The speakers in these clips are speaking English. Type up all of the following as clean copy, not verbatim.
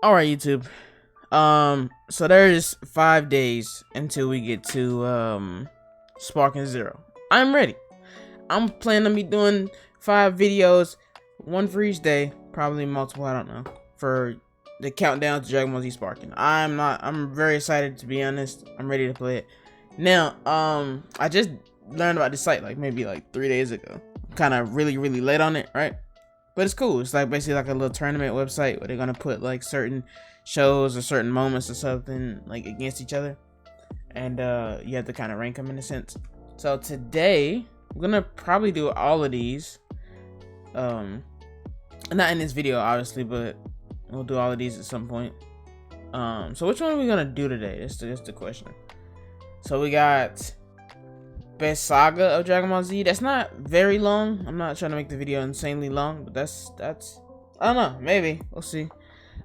Alright, YouTube. So there's 5 days until we get to Sparking Zero. I'm ready. I'm planning on be doing 5 videos, one for each day, probably multiple, I don't know, for the countdown to Dragon Ball Z Sparking. I'm very excited, to be honest. I'm ready to play it. Now, I just learned about this site maybe 3 days ago. Kind of really late on it, right? But it's cool. It's basically like a little tournament website where they're gonna put certain shows or certain moments or something against each other, and you have to kind of rank them in a sense. So today I'm gonna probably do all of these, not in this video obviously, but we'll do all of these at some point. So which one are we gonna do today? That's the question. So we got best saga of Dragon Ball Z. That's not very long. I'm not trying to make the video insanely long, but that's I don't know, maybe we'll see.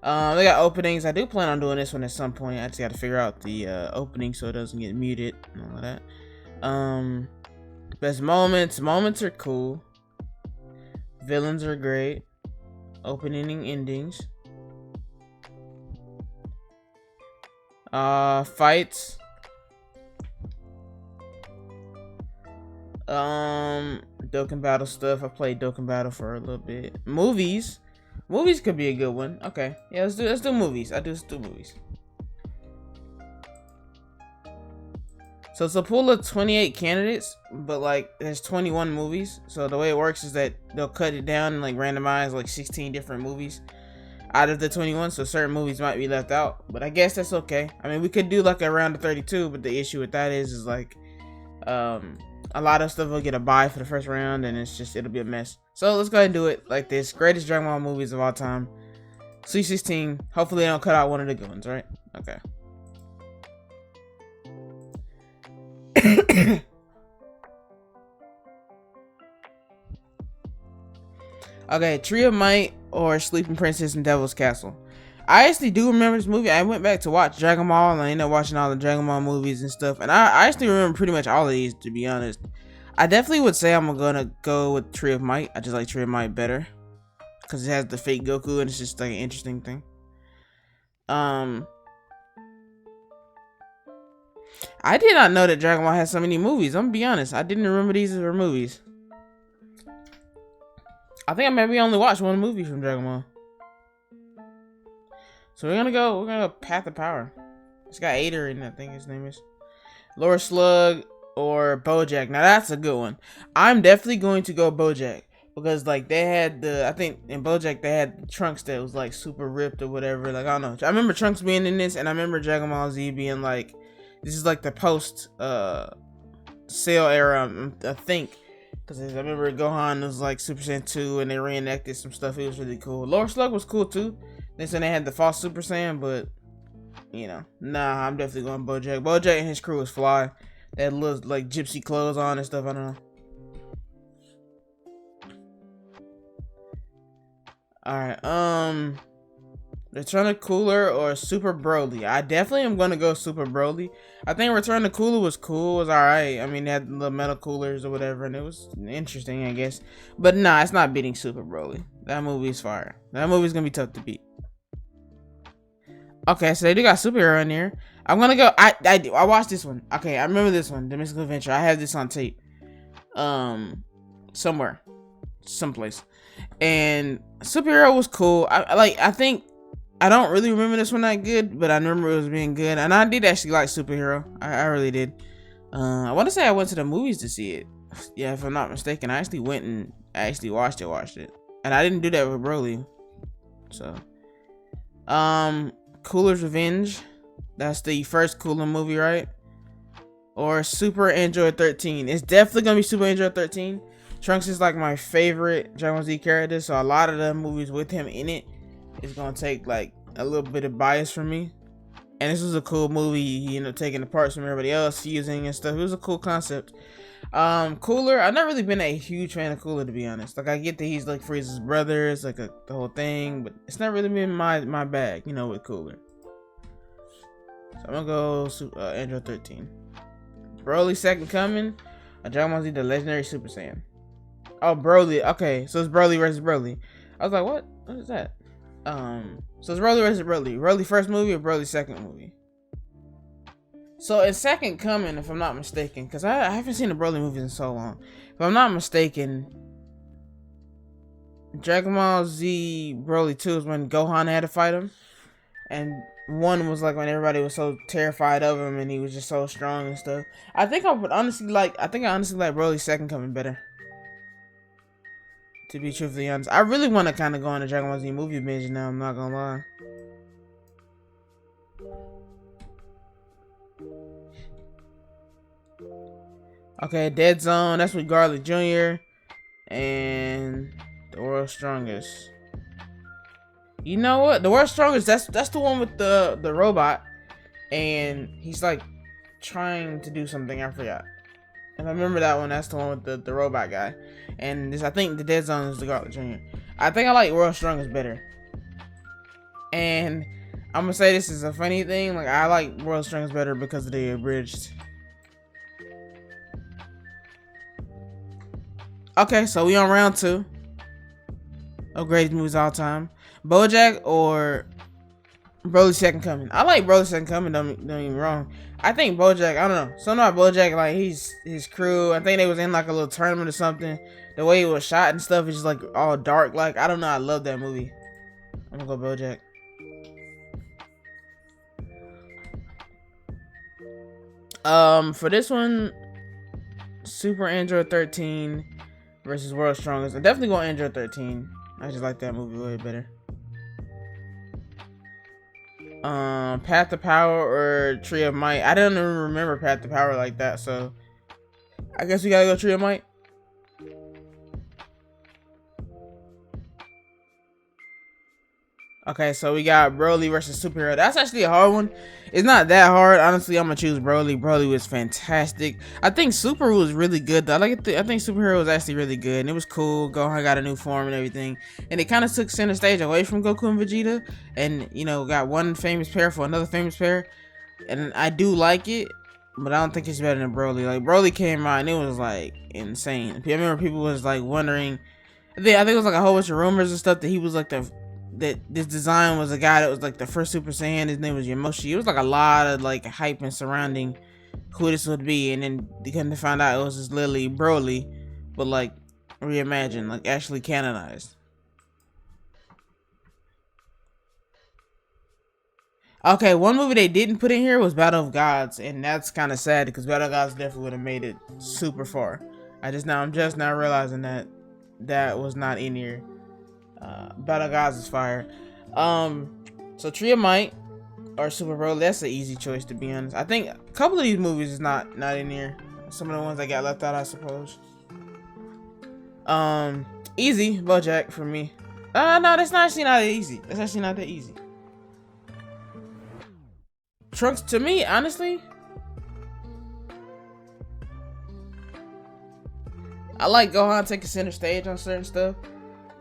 They got openings. I do plan on doing this one at some point. I just got to figure out the opening so it doesn't get muted and all of that. Best moments are cool. Villains are great. Opening and endings. Fights. Dokkan Battle stuff. I played Dokkan Battle for a little bit. Movies could be a good one. Okay, yeah, let's do movies. Let's do movies. So it's a pool of 28 candidates, but there's 21 movies. So the way it works is that they'll cut it down and randomize 16 different movies out of the 21. So certain movies might be left out, but I guess that's okay. I mean, we could do a round of 32, but the issue with that is a lot of stuff will get a bye for the first round, and it'll be a mess. So let's go ahead and do it like this. Greatest Dragon Ball movies of all time. C16. Hopefully they don't cut out one of the good ones, right? Okay. Okay, Tree of Might or Sleeping Princess and Devil's Castle. I actually do remember this movie. I went back to watch Dragon Ball, and I ended up watching all the Dragon Ball movies and stuff. And I actually remember pretty much all of these, to be honest. I definitely would say I'm gonna go with Tree of Might. I just like Tree of Might better because it has the fake Goku, and it's just an interesting thing. I did not know that Dragon Ball has so many movies. I'm gonna be honest. I didn't remember these were movies. I think I maybe only watched one movie from Dragon Ball. So we're gonna go Path of Power. It's got Ader in it, I think his name is. Lower Slug or BoJack. Now that's a good one. I'm definitely going to go BoJack because they had I think in BoJack they had Trunks that was super ripped or whatever. I don't know. I remember Trunks being in this, and I remember Dragon Ball Z being this is the post Cell era, I think. Because I remember Gohan was Super Saiyan 2 and they reenacted some stuff. It was really cool. Lower Slug was cool too. They said they had the false Super Saiyan, but nah, I'm definitely going BoJack. BoJack and his crew was fly. They had little gypsy clothes on and stuff. I don't know. Alright, Return of Cooler or Super Broly. I definitely am gonna go Super Broly. I think Return of Cooler was cool. It was alright. I mean, they had the metal coolers or whatever, and it was interesting, I guess. But nah, it's not beating Super Broly. That movie's fire. That movie's gonna be tough to beat. Okay, so they do got superhero in here. I'm gonna go. I watched this one. Okay, I remember this one, The Mystical Adventure. I have this on tape. Somewhere, someplace, and superhero was cool. I think I don't really remember this one that good, but I remember it was being good, and I did actually like superhero. I really did. I want to say I went to the movies to see it. Yeah, if I'm not mistaken, I actually went and watched it, and I didn't do that with Broly. So, Cooler's Revenge. That's the first Cooler movie, right? Or Super Android 13. It's definitely gonna be Super Android 13. Trunks is my favorite Dragon Ball Z character, so a lot of the movies with him in it is gonna take a little bit of bias from me. And this was a cool movie, taking the parts from everybody else, fusing and stuff. It was a cool concept. Cooler, I've not really been a huge fan of Cooler, to be honest. I get that he's Frieza's brother, it's the whole thing, but it's not really been my bag, with Cooler. So I'm gonna go Android 13. Broly Second Coming, Dragon Ball Z the Legendary Super Saiyan. Oh, Broly. Okay, so it's Broly versus Broly. I was like, what? What is that? So it's Broly versus Broly. Broly first movie or Broly second movie? So in Second Coming, if I'm not mistaken, because I haven't seen the Broly movies in so long. If I'm not mistaken, Dragon Ball Z Broly 2 is when Gohan had to fight him. And 1 was like when everybody was so terrified of him and he was just so strong and stuff. I think I honestly like Broly's Second Coming better. To be truthfully honest. I really want to kind of go on the Dragon Ball Z movie binge now, I'm not gonna lie. Okay, Dead Zone, that's with Garlic Jr. and the World's Strongest. You know what? The World's Strongest, that's the one with the robot. And he's like trying to do something, I forgot. If I remember that one, that's the one with the robot guy. And I think the Dead Zone is the Garlic Jr. I think I like World's Strongest better. And I'm gonna say this is a funny thing, like I like World's Strongest better because of the abridged. Okay, so we on round 2 of greatest movies of all time. BoJack or Broly's Second Coming? I like Broly's Second Coming, don't get me wrong. I think BoJack, I don't know. Something about BoJack, like his crew, I think they was in like a little tournament or something. The way it was shot and stuff is just like all dark. Like, I don't know, I love that movie. I'm gonna go BoJack. For this one, Super Android 13 versus World's Strongest. I'm definitely going Android 13. I just like that movie way better. Path to Power or Tree of Might. I don't even remember Path to Power like that, so I guess we gotta go Tree of Might. Okay, so we got Broly versus Superhero. That's actually a hard one. It's not that hard. Honestly, I'm gonna choose Broly. Broly was fantastic. I think Super was really good though. I think Superhero was actually really good, and it was cool. Gohan got a new form and everything, and it kind of took center stage away from Goku and Vegeta, and you know, got one famous pair for another famous pair, and I do like it, but I don't think it's better than Broly. Like Broly came out and it was like insane. I remember people was like wondering. I think it was like a whole bunch of rumors and stuff that he was like that this design was a guy that was like the first Super Saiyan. His name was Yamoshi. It was like a lot of like hype and surrounding who this would be, and then they couldn't find out it was just literally Broly, but like reimagined, like actually canonized. Okay, one movie they didn't put in here was Battle of Gods, and that's kind of sad because Battle of Gods definitely would have made it super far. I'm just now realizing that was not in here. Battle of Gods is fire. So Tree of Might or Super Broly, that's an easy choice to be honest. I think a couple of these movies is not in here. Some of the ones that got left out, I suppose. Easy, BoJack for me. No, that's actually not that easy. That's actually not that easy. Trunks, to me, honestly, I like Gohan taking center stage on certain stuff.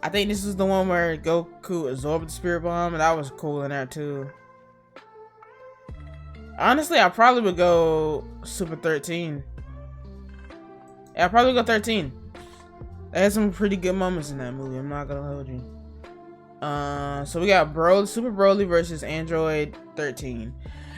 I think this is the one where Goku absorbed the Spirit Bomb, and that was cool in there too. Honestly, I probably would go Super 13. Yeah, I'd probably go 13. They had some pretty good moments in that movie, I'm not gonna hold you. So we got Super Broly versus Android 13.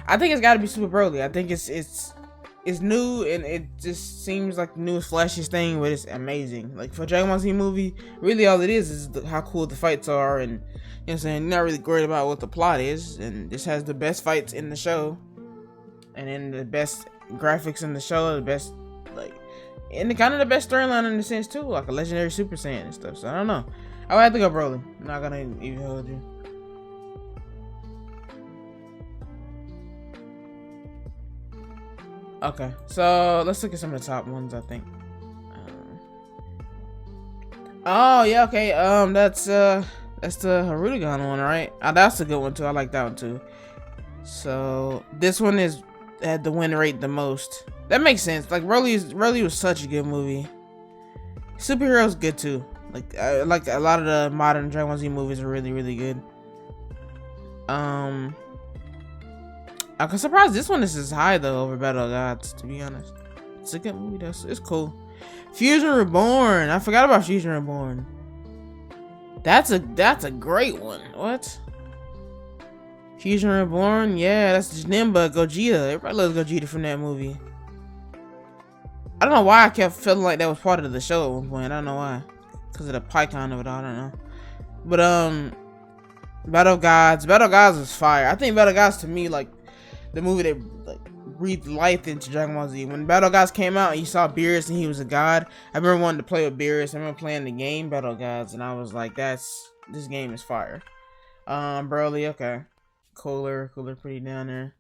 I think it's gotta be Super Broly. I think it's new, and it just seems like the newest flashiest thing, but it's amazing. Like for a Dragon Ball Z movie, really all it is how cool the fights are, and you know what I'm saying, not really worried about what the plot is, and this has the best fights in the show, and then the best graphics in the show, the best, like, and kind of the best storyline in a sense too, like a legendary Super Saiyan and stuff. So I don't know, I would have to go Broly. I'm not gonna even hold you. Okay, so let's look at some of the top ones, I think. Oh yeah, okay. That's the Harudegan one, right? That's a good one too. I like that one too. So this one had the win rate the most. That makes sense. Like Broly was such a good movie. Superhero's good too. Like a lot of the modern Dragon Ball Z movies are really good. I'm surprised this one is as high though over Battle of Gods, to be honest. It's a good movie though. It's cool. Fusion Reborn. I forgot about Fusion Reborn. That's a great one. What? Fusion Reborn? Yeah, that's Nimba, Gogeta. Everybody loves Gogeta from that movie. I don't know why I kept feeling like that was part of the show at one point. I don't know why. Because of the Python of it all, I don't know. But Battle of Gods. Battle of Gods was fire. I think Battle of Gods to me like the movie that like breathed life into Dragon Ball Z. When Battle of Gods came out and you saw Beerus and he was a god, I remember wanting to play with Beerus. I remember playing the game Battle of Gods and I was like, this game is fire. Broly, okay. Cooler pretty down there.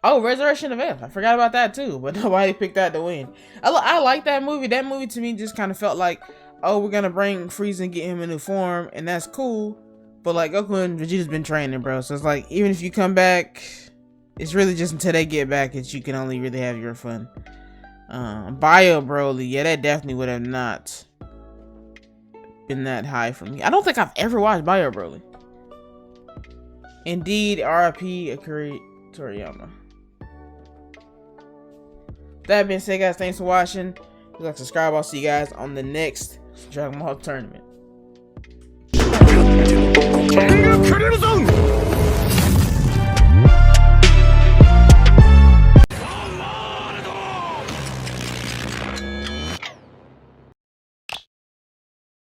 Oh, Resurrection of F. I forgot about that too, but nobody picked that to win. I like that movie. That movie to me just kind of felt like, oh, we're gonna bring Frieza and get him a new form, and that's cool. But like Goku and Vegeta's been training, bro. So it's like even if you come back, it's really just until they get back that you can only really have your fun. Bio Broly, yeah, that definitely would have not been that high for me. I don't think I've ever watched Bio Broly. Indeed, RIP Akira Toriyama. That being said, guys, thanks for watching. If you like, subscribe. I'll see you guys on the next Dragon Ball tournament.